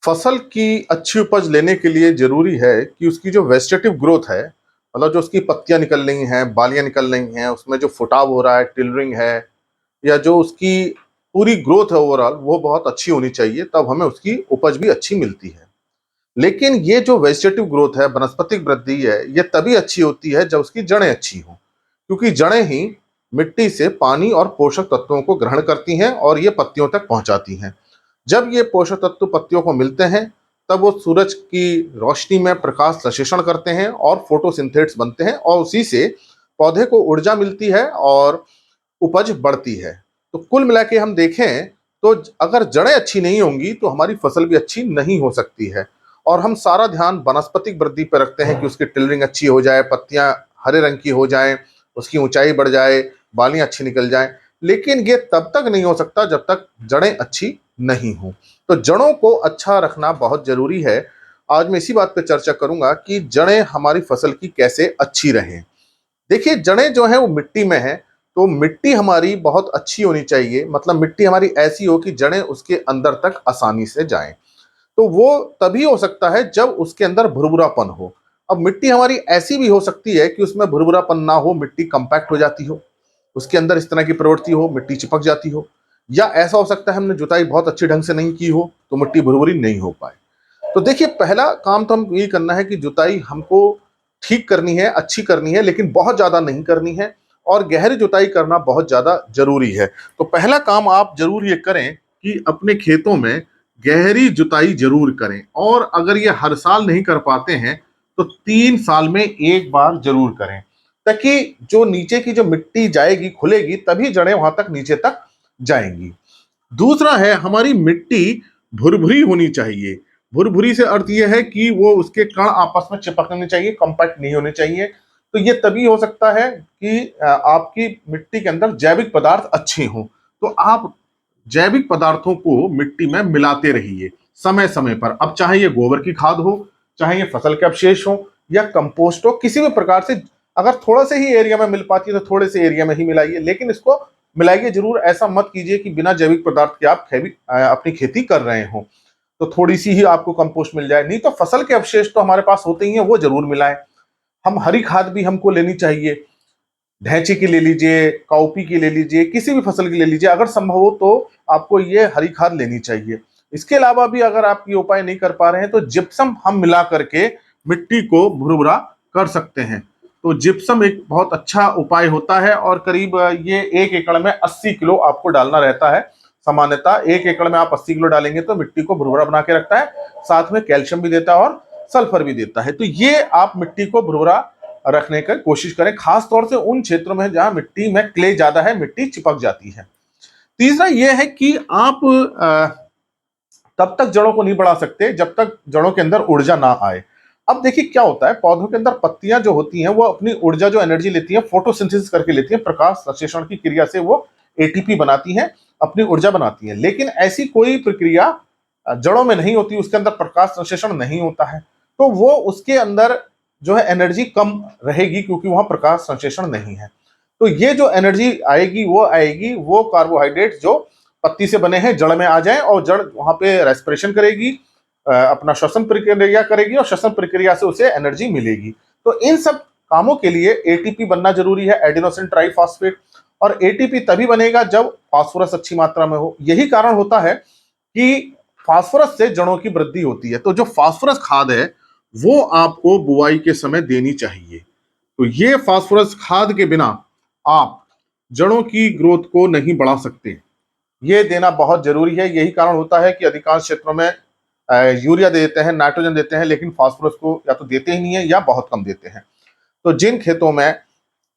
फसल की अच्छी उपज लेने के लिए ज़रूरी है कि उसकी जो वेजिटेटिव ग्रोथ है, मतलब जो उसकी पत्तियाँ निकल रही हैं, बालियाँ निकल रही हैं, उसमें जो फुटाव हो रहा है, टिलरिंग है या जो उसकी पूरी ग्रोथ है ओवरऑल, वो बहुत अच्छी होनी चाहिए, तब हमें उसकी उपज भी अच्छी मिलती है। लेकिन ये जो वेजिटेटिव ग्रोथ है, वनस्पतिक वृद्धि है, ये तभी अच्छी होती है जब उसकी जड़ें अच्छी हों, क्योंकि जड़ें ही मिट्टी से पानी और पोषक तत्वों को ग्रहण करती हैं और ये पत्तियों तक पहुँचाती हैं। जब ये पोषक तत्व पत्तियों को मिलते हैं, तब वो सूरज की रोशनी में प्रकाश संश्लेषण करते हैं और फोटोसिंथेट्स बनते हैं और उसी से पौधे को ऊर्जा मिलती है और उपज बढ़ती है। तो कुल मिला के हम देखें तो अगर जड़ें अच्छी नहीं होंगी तो हमारी फसल भी अच्छी नहीं हो सकती है। और हम सारा ध्यान वनस्पतिक वृद्धि पर रखते हैं कि उसकी टिलरिंग अच्छी हो जाए, पत्तियां हरे रंग की हो जाएं, उसकी ऊंचाई बढ़ जाए, बालियां अच्छी निकल जाएं। लेकिन ये तब तक नहीं हो सकता जब तक जड़ें अच्छी नहीं हों। तो जड़ों को अच्छा रखना बहुत जरूरी है। आज मैं इसी बात पर चर्चा करूंगा कि जड़ें हमारी फसल की कैसे अच्छी रहें। देखिए, जड़ें जो है वो मिट्टी में है, तो मिट्टी हमारी बहुत अच्छी होनी चाहिए, मतलब मिट्टी हमारी ऐसी हो कि जड़ें उसके अंदर तक आसानी से जाएं। तो वो तभी हो सकता है जब उसके अंदर भुरभुरापन हो। अब मिट्टी हमारी ऐसी भी हो सकती है कि उसमें भुरभुरापन ना हो, मिट्टी कंपैक्ट हो जाती हो, उसके अंदर इस तरह की प्रवृत्ति हो, मिट्टी चिपक जाती हो। या ऐसा हो सकता है हमने जुताई बहुत अच्छी ढंग से नहीं की हो तो मिट्टी भुरभुरी नहीं हो पाए। तो देखिए, पहला काम तो हम यही करना है कि जुताई हमको ठीक करनी है, अच्छी करनी है, लेकिन बहुत ज्यादा नहीं करनी है और गहरी जुताई करना बहुत ज्यादा जरूरी है। तो पहला काम आप जरूर ये करें कि अपने खेतों में गहरी जुताई जरूर करें, और अगर ये हर साल नहीं कर पाते हैं तो 3 साल में एक बार जरूर करें, ताकि जो नीचे की जो मिट्टी जाएगी, खुलेगी, तभी जड़ें वहां तक नीचे तक जाएंगी। दूसरा है, हमारी मिट्टी भुरभुरी होनी चाहिए। भुरभुरी से अर्थ यह है कि वो उसके कण आपस में चिपकने चाहिए, कंपैक्ट नहीं होने चाहिए। तो ये तभी हो सकता है कि आपकी मिट्टी के अंदर जैविक पदार्थ अच्छे हों। तो आप जैविक पदार्थों को मिट्टी में मिलाते रहिए समय समय पर। अब चाहे ये गोबर की खाद हो, चाहे ये फसल के अवशेष हो या कंपोस्ट हो, किसी भी प्रकार से अगर थोड़ा से ही एरिया में मिल पाती है तो थोड़े से एरिया में ही मिलाइए, लेकिन इसको मिलाइए जरूर। ऐसा मत कीजिए कि बिना जैविक पदार्थ के आप अपनी खेती कर रहे हो तो थोड़ी सी ही आपको कंपोस्ट मिल जाए। नहीं तो फसल के अवशेष तो हमारे पास होते ही हैं, वो जरूर मिलाएं। हम हरी खाद भी हमको लेनी चाहिए, ढैंची की ले लीजिए, काउपी की ले लीजिए, किसी भी फसल की ले लीजिए। अगर संभव हो तो आपको ये हरी खाद लेनी चाहिए। इसके अलावा भी अगर आप ये उपाय नहीं कर पा रहे हैं तो जिप्सम हम मिला करके मिट्टी को भुरभुरा कर सकते हैं। तो जिप्सम एक बहुत अच्छा उपाय होता है और करीब ये 1 एकड़ में 80 किलो आपको डालना रहता है। सामान्यतः 1 एकड़ में आप 80 किलो डालेंगे तो मिट्टी को भुरभुरा बना के रखता है, साथ में कैल्शियम भी देता है और सल्फर भी देता है। तो ये आप मिट्टी को भुरभुरा रखने की कोशिश करें, खास तौर से उन क्षेत्रों में जहां मिट्टी में क्ले ज्यादा है, मिट्टी चिपक जाती है। तीसरा यह है कि आप तब तक जड़ों को नहीं बढ़ा सकते जब तक जड़ों के अंदर ऊर्जा ना आए। अब देखिए क्या होता है, पौधों के अंदर पत्तियां जो होती हैं वो अपनी ऊर्जा, जो एनर्जी लेती हैं, फोटोसिंथेसिस करके लेती हैं, प्रकाश संश्लेषण की क्रिया से वो एटीपी बनाती हैं, अपनी ऊर्जा बनाती हैं। लेकिन ऐसी कोई प्रक्रिया जड़ों में नहीं होती, उसके अंदर प्रकाश संश्लेषण नहीं होता है, तो वो उसके अंदर जो है एनर्जी कम रहेगी, क्योंकि वहां प्रकाश संश्लेषण नहीं है। तो ये जो एनर्जी आएगी वो कार्बोहाइड्रेट जो पत्ती से बने हैं जड़ में आ जाए और जड़ वहां पे रेस्पिरेशन करेगी, अपना श्वसन प्रक्रिया करेगी और श्वसन प्रक्रिया से उसे एनर्जी मिलेगी। तो इन सब कामों के लिए एटीपी बनना जरूरी है, एडिनोसिन ट्राइफॉस्फेट। और एटीपी तभी बनेगा जब फास्फोरस अच्छी मात्रा में हो। यही कारण होता है कि फास्फोरस से जड़ों की वृद्धि होती है। तो जो फास्फोरस खाद है वो आपको बुआई के समय देनी चाहिए। तो ये फास्फोरस खाद के बिना आप जड़ों की ग्रोथ को नहीं बढ़ा सकते, ये देना बहुत जरूरी है। यही कारण होता है कि अधिकांश क्षेत्रों में यूरिया दे देते हैं, नाइट्रोजन देते हैं, लेकिन फास्फोरस को या तो देते ही नहीं है या बहुत कम देते हैं। तो जिन खेतों में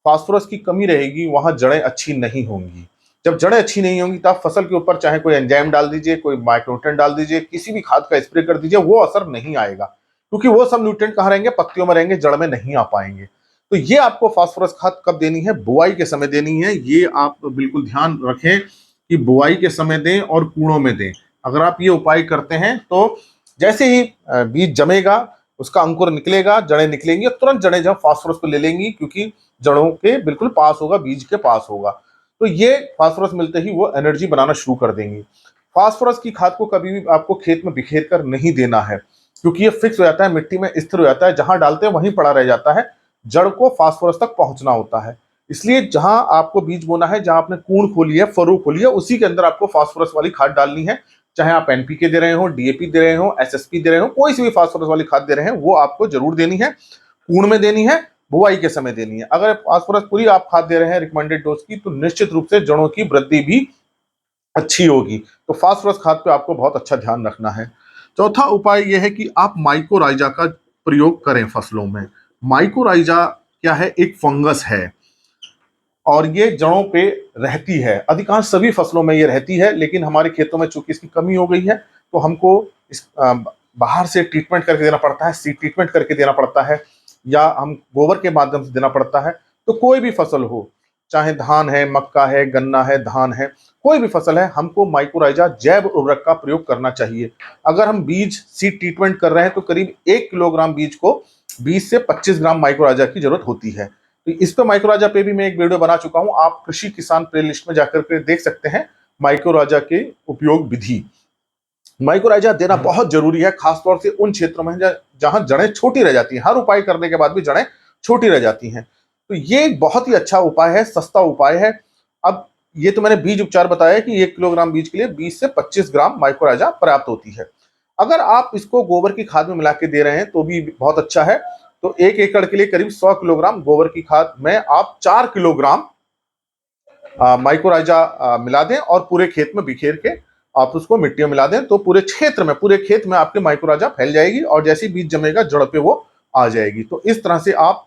फास्फोरस की कमी रहेगी वहां जड़ें अच्छी नहीं होंगी। जब जड़ें अच्छी नहीं होंगी तब फसल के ऊपर चाहे कोई एंजाइम डाल दीजिए, कोई माइक्रोन्यूट्रिएंट डाल दीजिए, किसी भी खाद का स्प्रे कर दीजिए, वो असर नहीं आएगा, क्योंकि वो सब न्यूट्रिएंट कहाँ रहेंगे, पत्तियों में रहेंगे, जड़ में नहीं आ पाएंगे। तो ये आपको फास्फोरस खाद कब देनी है, बुआई के समय देनी है। ये आप बिल्कुल ध्यान रखें कि बुआई के समय दें और कूड़ों में दें। अगर आप ये उपाय करते हैं तो जैसे ही बीज जमेगा, उसका अंकुर निकलेगा, जड़ें निकलेंगी, तुरंत जड़ें जब फास्फोरस को ले लेंगी, क्योंकि जड़ों के बिल्कुल पास होगा, बीज के पास होगा। तो ये फास्फोरस मिलते ही वो एनर्जी बनाना शुरू कर देंगी। फास्फोरस की खाद को कभी भी आपको खेत में बिखेर कर नहीं देना है, क्योंकि ये फिक्स हो जाता है, मिट्टी में स्थिर हो जाता है, जहां डालते हैं वहीं पड़ा रह जाता है, जड़ को फास्फोरस तक पहुंचना होता है। इसलिए जहां आपको बीज बोना है, जहां आपने कूण खोली है, फरो खोली है, उसी के अंदर आपको फास्फोरस वाली खाद डालनी है। चाहे आप एनपीके दे रहे हो, डीएपी दे रहे हो, एसएसपी दे रहे हो, कोई सी भी फास्फोरस वाली खाद दे रहे हैं, वो आपको जरूर देनी है। कूण में देनी है, बुआई के समय देनी है। अगर फास्फोरस पूरी आप खाद दे रहे हैं रिकमेंडेड डोज की, तो निश्चित रूप से जड़ों की वृद्धि भी अच्छी होगी। तो फास्फोरस खाद पे आपको बहुत अच्छा ध्यान रखना है। चौथा उपाय यह है कि आप माइकोराइजा का प्रयोग करें फसलों में। माइकोराइजा क्या है? एक फंगस है और ये जड़ों पे रहती है। अधिकांश सभी फसलों में ये रहती है, लेकिन हमारे खेतों में चूंकि इसकी कमी हो गई है, तो हमको इस बाहर से ट्रीटमेंट करके देना पड़ता है, सीड ट्रीटमेंट करके देना पड़ता है, या हम गोबर के माध्यम से देना पड़ता है। तो कोई भी फसल हो, चाहे धान है, मक्का है, गन्ना है, धान है, कोई भी फसल है, हमको माइकोराइजा जैव उर्वरक का प्रयोग करना चाहिए। अगर हम बीज सीड ट्रीटमेंट कर रहे हैं, तो करीब 1 किलोग्राम बीज को 20 से 25 ग्राम माइकोराइजा की जरूरत होती है। तो इस पे माइक्रोराजा पे भी मैं एक वीडियो बना चुका हूं, आप कृषि किसान प्लेलिस्ट में जाकर के देख सकते हैं माइक्रोराजा के उपयोग विधि। माइक्रोराजा देना बहुत जरूरी है, खासतौर से उन क्षेत्रों में जहां जड़ें छोटी रह जाती हैं। हर उपाय करने के बाद भी जड़ें छोटी रह जाती हैं, तो ये एक बहुत ही अच्छा उपाय है, सस्ता उपाय है। अब ये तो मैंने बीज उपचार बताया कि 1 किलोग्राम बीज के लिए 20 से 25 ग्राम माइक्रोराजा पर्याप्त होती है। अगर आप इसको गोबर की खाद में मिला के दे रहे हैं तो भी बहुत अच्छा है। तो 1 एकड़ के लिए करीब 100 किलोग्राम गोबर की खाद में आप 4 किलोग्राम माइक्रोराइजा मिला दें और पूरे खेत में बिखेर के आप उसको मिट्टी में मिला दें, तो पूरे खेत में आपके माइक्रोराइजा फैल जाएगी और जैसे ही बीज जमेगा जड़ पे वो आ जाएगी। तो इस तरह से आप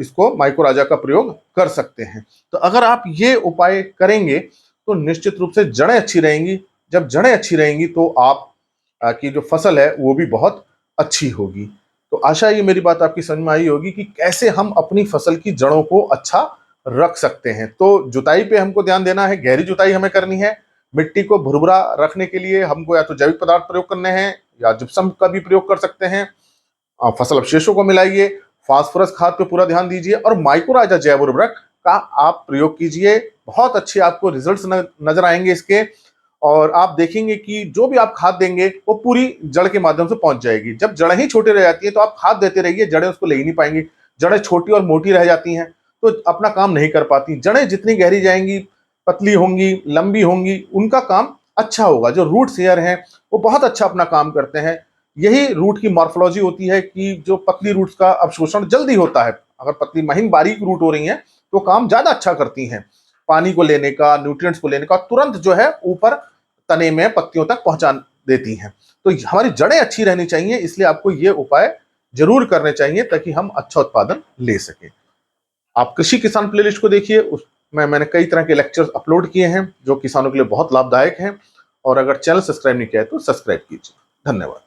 इसको माइक्रोराइजा का प्रयोग कर सकते हैं। तो अगर आप ये उपाय करेंगे तो निश्चित रूप से जड़ें अच्छी रहेंगी। जब जड़ें अच्छी रहेंगी तो आप की जो फसल है वो भी बहुत अच्छी होगी। तो आशा ये मेरी बात आपकी समझ में आई होगी कि कैसे हम अपनी फसल की जड़ों को अच्छा रख सकते हैं। तो जुताई पे हमको ध्यान देना है, गहरी जुताई हमें करनी है। मिट्टी को भुरभुरा रखने के लिए हमको या तो जैविक पदार्थ प्रयोग करने हैं या जिप्सम का भी प्रयोग कर सकते हैं। फसल अवशेषों को मिलाइए, फास्फोरस खाद पे पूरा ध्यान दीजिए और माइक्रोराइजा जैव उर्वरक का आप प्रयोग कीजिए। बहुत अच्छे आपको रिजल्ट्स नजर आएंगे इसके, और आप देखेंगे कि जो भी आप खाद देंगे वो पूरी जड़ के माध्यम से पहुंच जाएगी। जब जड़ें ही छोटी रह जाती है तो आप खाद देते रहिए, जड़ें उसको ले ही नहीं पाएंगी। जड़ें छोटी और मोटी रह जाती हैं तो अपना काम नहीं कर पाती। जड़ें जितनी गहरी जाएंगी, पतली होंगी, लंबी होंगी, उनका काम अच्छा होगा। जो रूट शेयर हैं वो बहुत अच्छा अपना काम करते हैं। यही रूट की मॉर्फोलॉजी होती है कि जो पतली रूट्स का अवशोषण जल्दी होता है। अगर पतली महीन बारीक रूट हो रही हैं तो काम ज्यादा अच्छा करती हैं, पानी को लेने का, न्यूट्रिएंट्स को लेने का, तुरंत जो है ऊपर तने में पत्तियों तक पहुंचा देती हैं। तो हमारी जड़ें अच्छी रहनी चाहिए, इसलिए आपको ये उपाय जरूर करने चाहिए ताकि हम अच्छा उत्पादन ले सके। आप कृषि किसान प्लेलिस्ट को देखिए, उसमें मैंने कई तरह के लेक्चर्स अपलोड किए हैं जो किसानों के लिए बहुत लाभदायक हैं। और अगर चैनल सब्सक्राइब नहीं किया है तो सब्सक्राइब कीजिए। धन्यवाद।